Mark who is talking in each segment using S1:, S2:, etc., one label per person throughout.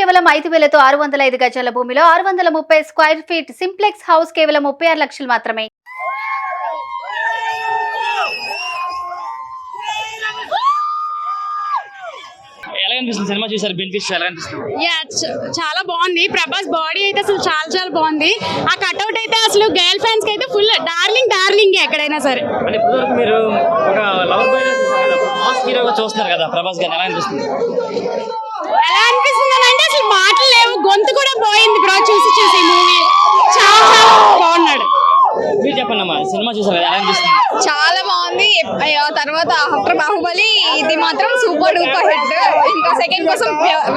S1: కేవలం 5,000తో 605 గజాల భూమిలో 630 స్క్వేర్ ఫీట్ సింప్లెక్స్ హౌస్ కేవలం 36 లక్షలు మాత్రమే.
S2: సినిమా చూసారు, బెనిఫిట్స్ ఎలా అనిపిస్తుంది?
S3: చాలా బాగుంది. ప్రభాస్ బాడీ అయితే అసలు చాలా చాలా బాగుంది. ఆ కట్అవుట్ అయితే అసలు గర్ల్ ఫ్యాన్స్ కి అయితే ఫుల్ డార్లింగ్ ఎక్కడైనా సరే.
S2: అంటే ఇప్పటివరకు మీరు ఒక లవర్ బాయ్ మాస్ హీరోగా చూస్తున్నారు కదా, ప్రభాస్ గారిని ఎలా అనిపిస్తుంది?
S3: అంటే అసలు మాటలు లేవు, గొంతు కూడా పోయింది బ్రో చూసి మూవీ. చాలా బాగున్నాడు.
S2: మీరు చెప్పండి అమ్మా, సినిమా చూసారు కదా, ఎలా అనిపిస్తుంది?
S3: చాలా బాగుంది. తర్వాత ఆఫ్టర్ బాహుబలి ఇది మాత్రం సూపర్ డూపర్ హిట్. ఇంకా సెకండ్ కోసం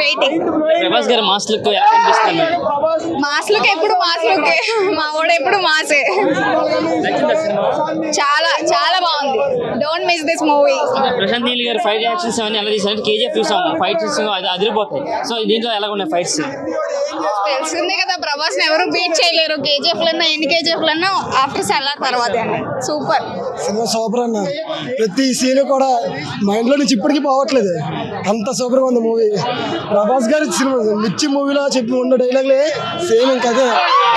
S3: వెయిటింగ్.
S2: ప్రభాస్ గారి మాస్ లుక్ ఎలా అనిపిస్తుంది?
S3: మాస్ లుక్ ఎప్పుడు మాస్ లుక్, మా వాడు ఎప్పుడు మాసే. చాలా చాలా బాగుంది. Don't miss this movie.
S2: Prashanth Neel గారు ఫైట్ యాక్షన్స్ అన్ని ఎలా తీసారు? కేజీఎఫ్ చూసాం, ఫైట్స్ అదిరిపోతాయి. సో దీంట్లో ఎలా ఉన్నాయి ఫైట్స్?
S3: తెలిసిందే కదా, ప్రభాస్ ఎవరు బీట్ చేయలేరు. కేజీఎఫ్ లన్నా ఎన్ని కేజీఎఫ్ లన్నా ఆఫ్టర్ సలార్ తర్వాత సూపర్
S4: సినిమా. సూపర్ అన్న, ప్రతి సీన్ కూడా మైండ్ లో నుంచి ఇప్పటికీ పోవట్లేదు, అంత సూపర్ గా ఉంది మూవీ. ప్రభాస్ గారి సినిమా మిర్చి మూవీలో చెప్పి ఉన్న డైలాగ్లే సేమ్. ఇంకా అదే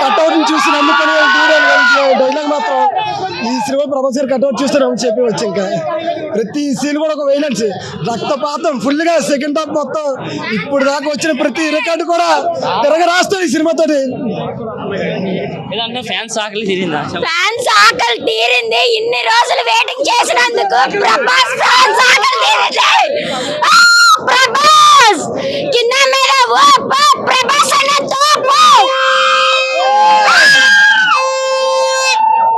S4: కట్అవుట్ చూసి నమ్ముకొని డైలాగ్ మాత్రం ఈ సినిమా ప్రభాస్ గారు కట్అవుట్ చూస్తే నమ్ము చెప్పవచ్చు. ఇంకా ప్రతి సీన్ కూడా ఒక వైలెన్స్, రక్తపాతం ఫుల్ గా. సెకండ్ హాఫ్ మొత్తం ఇప్పుడు దాకా వచ్చిన ప్రతి రికార్డు కూడా తిరగ రాస్తాడు ఈ సినిమాతో.
S2: ఫ్యాన్స్ ఆకలి తీరిందా?
S5: ఫ్యాన్స్ ఆకలి తీరింది. ఇన్ని రోజులు వెయిటింగ్ చేసినందుకు ప్రభాస్ ఫ్యాన్స్ ఆకలి తీరింది. ప్రభాస్ కింద మేరా वो ప్రభాస్ అన్న తోపు.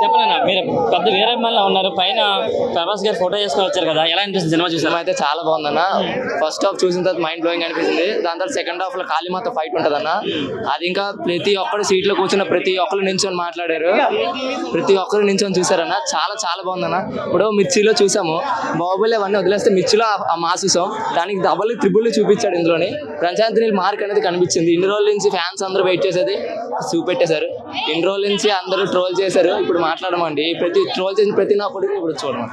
S2: చెప్పనన్నా, మీరు పెద్ద వేరే మళ్ళీ ఉన్నారు, పైన ప్రభాస్ గారు ఫోటో చేసుకొని వచ్చారు కదా, ఎలా అనిపిస్తుంది సినిమా చూసారు?
S6: అయితే చాలా బాగుందన్న. ఫస్ట్ హాఫ్ చూసిన తర్వాత మైండ్ బ్లోయింగ్ అనిపిస్తుంది. దాని తర్వాత సెకండ్ హాఫ్ లో కాళీమాత ఫైట్ ఉంటుందన్న. అది ఇంకా ప్రతి ఒక్కరు సీట్ లో కూర్చున్న ప్రతి ఒక్కరు నించొని మాట్లాడారు, ప్రతి ఒక్కరు నించొని చూసారన్న. చాలా చాలా బాగుందన్న. ఇప్పుడు మిర్చిలో చూసాము, బాహుబలి అవన్నీ వదిలేస్తే మిర్చిలో ఆ మాస్ చూసాం. దానికి డబుల్ త్రిబుల్ చూపించాడు ఇందులోని. ప్రశాంత్ నీల్ మార్క్ అనేది కనిపించింది. ఇన్ని రోజుల నుంచి ఫ్యాన్స్ అందరూ వెయిట్ చేసేది చూపెట్టేశారు. ఇన్ని రోజుల నుంచి అందరూ ట్రోల్ చేశారు, ఇప్పుడు మాట్లాడమండి. ప్రతి ట్రోల్ చేసిన ప్రతి నా కొడుకు ఇప్పుడు చూడడం.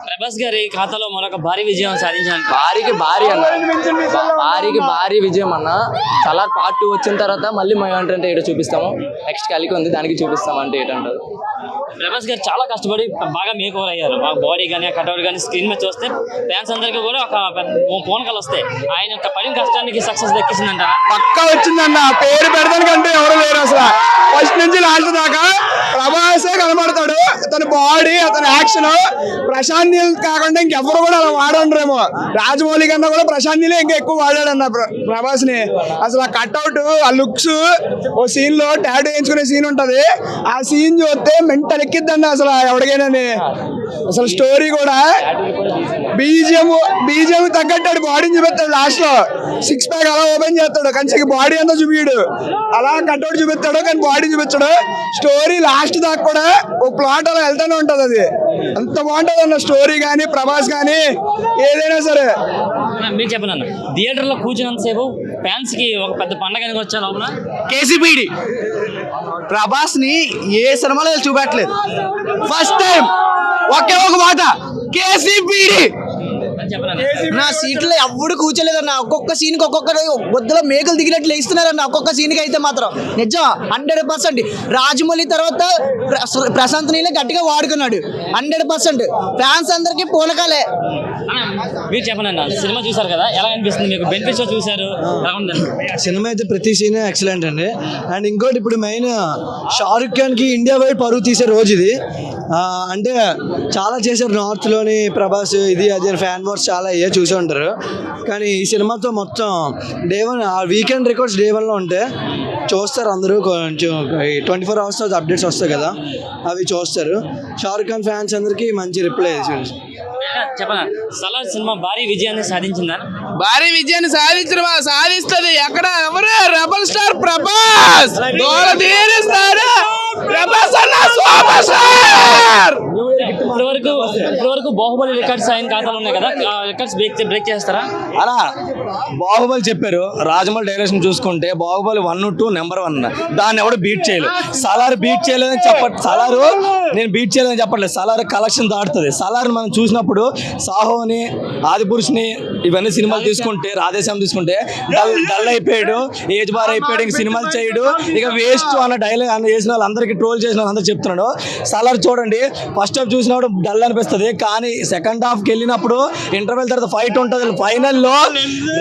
S2: ప్రభాస్ గారి ఖాతాలో మరొక భారీ విజయం సాధించాను.
S6: భారీకి భారీ విజయం అన్న. చాలా పార్ట్ 2 వచ్చిన తర్వాత మళ్ళీ మేము ఏంటంటే ఏటో చూపిస్తాము. నెక్స్ట్ కలికి ఉంది, దానికి చూపిస్తాం అంటే ఏంటంటారు.
S2: ప్రభాస్ గారు చాలా కష్టపడి బాగా మేక్ ఓవర్ అయ్యారు. బాడీ కానీ కట్అవుట్ కానీ స్క్రీన్ మీద చూస్తే ఫ్యాన్స్ అందరికీ కూడా ఒక పోనకాలు వస్తాయి. ఆయన యొక్క పడిన కష్టానికి సక్సెస్ దక్కించిందంట.
S4: పక్కా వచ్చిందన్న. పేరు పెడతానికంటే ఎవరు లేరు అసలు. ఫస్ట్ నుంచి లాస్ట్ దాకా ప్రభాసే కనబడతాడు. అతని బాడీ, అతని యాక్షన్ ప్రశాంత్ నీల్ కాకుండా ఇంకెవరు కూడా అలా వాడండ్రేమో. రాజమౌళి కన్నా కూడా ప్రశాంత్ నీలే ఇంకా ఎక్కువ వాడాడన్న ప్రభాస్ ని. అసలు ఆ కట్అవుట్, ఆ లుక్స్, ఓ సీన్ లో టాటూ వేయించుకునే సీన్ ఉంటది. ఆ సీన్ చూస్తే మెంటల్ ఎక్కిద్దండి అసలు ఎవరికైనా. అసలు స్టోరీ కూడా బీజిఎం తగ్గట్టాడు. బాడీని చూపిస్తాడు లాస్ట్ లో. 6 ప్యాక్ అలా ఓపెన్ చేస్తాడు, కానీ బాడీ అంతా చూపించాడు. అలా కట్అవుట్ చూపిస్తాడు కానీ బాడీ చూపించాడు. స్టోరీ లాస్ట్ దాకా కూడా ఒక ప్లాట్ అలా వెళ్తానే ఉంటది. అది అంత బాగుంటది అన్న స్టోరీ కానీ, ప్రభాస్ కానీ ఏదైనా సరే.
S2: మీరు చెప్పండి అన్న, థియేటర్ లో కూర్చున్నంత సేపు ఫ్యాన్స్ కి ఒక పెద్ద పండగ వచ్చా లోపల.
S7: కేసీపీడి ప్రభాస్ ని ఏ సినిమాలో చూపెట్టలేదు. ఫస్ట్ టైం ఒకే ఒక మాట, కేసీపీడి. నా సీట్లో ఎవడు కూర్చోలేదన్న. ఒక్కొక్క సీన్కి ఒక్కొక్కరు బొద్దులో మేకలు దిగినట్లు వేస్తున్నారన్న. ఒక్కొక్క సీన్కి అయితే మాత్రం నిజం 100%. రాజమౌళి తర్వాత ప్రశాంత్ నీలే గట్టిగా వాడుకున్నాడు 100%. ఫ్యాన్స్ అందరికి పూనకాలే.
S2: మీరు చెప్పండి అన్న, సినిమా చూసారు కదా, ఎలా అనిపిస్తుంది మీకు? బెనిఫిట్స్ చూసారు,
S4: సినిమా అయితే ప్రతి సీన్ ఎక్సలెంట్ అండి. అండ్ ఇంకోటి, ఇప్పుడు మెయిన్ షారుఖ్ ఖాన్ కి ఇండియా వైడ్ పరువు తీసే రోజు ఇది. అంటే చాలా చేశారు నార్త్ లోని ప్రభాస్, ఇది అది ఫ్యాన్ వార్స్ చాలా అయ్యే చూసి ఉంటారు. కానీ ఈ సినిమాతో మొత్తం డే 1 ఆ వీకెండ్ రికార్డ్స్ డే 1లో ఉంటే చూస్తారు అందరూ. కొంచెం 24 hours అప్డేట్స్ వస్తాయి కదా, అవి చూస్తారు. షారుఖ్ ఖాన్ ఫ్యాన్స్ అందరికీ మంచి రిప్లై
S2: చెప్పండి. సలార్ సినిమా భారీ విజయాన్ని సాధించిందా?
S7: భారీ విజయాన్ని సాధిస్తుంది. ఎక్కడ ఎవరు రెబల్ స్టార్ ప్రభాస్ తీరుస్తాడు. ప్రభాస్ అన్న సూపర్ స్టార్.
S2: ఇప్పటి వరకు ఇప్పటి వరకు బాహుబలి రికార్డ్స్ ఆయన ఖాతాలో ఉన్నాయి కదా, రికార్డ్స్ బ్రేక్ చేస్తారా?
S7: అలా బాహుబలి చెప్పారు, రాజమౌళి డైరెక్షన్ చూసుకుంటే బాహుబలి 1, 2 నెంబర్ 1, దాన్ని ఎవడు బీట్ చేయలేదు. సలార్ బీట్ చేయలేదని సలారు నేను బీట్ చేయలేదని చెప్పట్లేదు, సలార్ కలెక్షన్ దాటుతుంది. సలార్ మనం చూసినప్పుడు సాహోని, ఆదిపురుషుని ఇవన్నీ సినిమాలు తీసుకుంటే, రాధేశ్యామ్ తీసుకుంటే డల్ అయిపోయాడు, ఏజ్ బార్ అయిపోయాడు, ఇంక సినిమాలు చేయడు, ఇక వేస్ట్ అన్న డైలాగ్ అన్న చేసిన వాళ్ళందరికీ ట్రోల్ చేసిన వాళ్ళందరూ చెప్తున్నాడు. సలార్ చూడండి, ఫస్ట్ హాఫ్ చూసినప్పుడు డల్ అనిపిస్తుంది, కానీ సెకండ్ హాఫ్కి వెళ్ళినప్పుడు ఇంటర్వెల్ తర్వాత ఫైట్ ఉంటుంది. ఫైనల్లో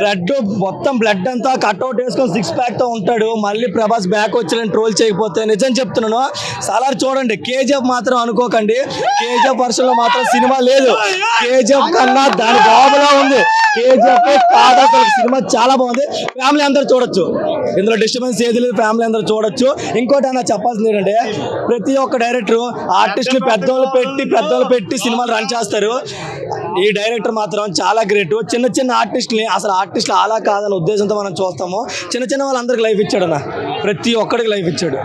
S7: రెడ్ మొత్తం బ్లడ్ అంతా కట్అవుట్ వేసుకొని 6 ప్యాక్ తో ఉంటాడు. మళ్ళీ ప్రభాస్ బ్యాక్ వచ్చి ట్రోల్ చేయకపోతే నిజం చెప్తున్నాను. సలార్ చూడండి, కేజీఎఫ్ మాత్రం అనుకోకండి, కేజీఎఫ్ వర్షంలో మాత్రం సినిమా లేదు. కేజీఎఫ్ కన్నా దాని బాబులా ఉంది. కేజీఎఫ్ కాదు అసలు, సినిమా చాలా బాగుంది, ఫ్యామిలీ అందరూ చూడొచ్చు, ఇందులో డిస్టర్బెన్స్ ఏది లేదు, ఫ్యామిలీ అందరూ చూడొచ్చు. ఇంకోటి అన్న చెప్పాల్సింది ఏంటంటే, ప్రతి ఒక్క డైరెక్టర్ ఆర్టిస్ట్ని పెద్దోళ్ళు పెట్టి సినిమాలు రన్ చేస్తారు. ఈ డైరెక్టర్ మాత్రం చాలా గ్రేట్. చిన్న చిన్న ఆర్టిస్ట్ని అసలు ఆర్టిస్టులు అలా కాదన్న ఉద్దేశంతో మనం చూస్తాము. చిన్న వాళ్ళందరికి లైఫ్ ఇచ్చాడు అన్న, ప్రతి ఒక్కడికి లైఫ్ ఇచ్చాడు.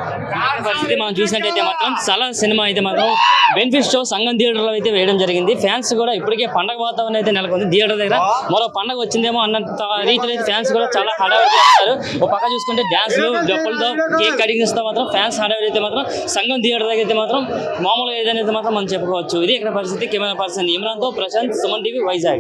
S2: పరిస్థితి మనం చూసినట్టయితే మాత్రం చాలా సినిమా అయితే మాత్రం బెనిఫిట్ షో సంగం థియేటర్లో అయితే వేయడం జరిగింది. ఫ్యాన్స్ కూడా ఇప్పటికే పండగ వాతావరణం అయితే నెలకొంది థియేటర్ దగ్గర. మరో పండగ వచ్చిందేమో అన్నంత రీతిలో అయితే ఫ్యాన్స్ కూడా చాలా హడావిడి చేస్తారు. ఒక పక్క చూసుకుంటే డ్యాన్స్లు, జప్పులతో, కేక్ కటింగ్స్తో మాత్రం ఫ్యాన్స్ హడావిడి అయితే మాత్రం సంగం థియేటర్ దగ్గర అయితే మాత్రం మామూలుగా ఏదైతే మాత్రం మనం చెప్పుకోవచ్చు. ఇది ఇక్కడ పరిస్థితి. కెమెరా పర్సన్ ఇమ్రాన్తో ప్రశాంత్, సుమన్ టీవీ, వైజాగ్.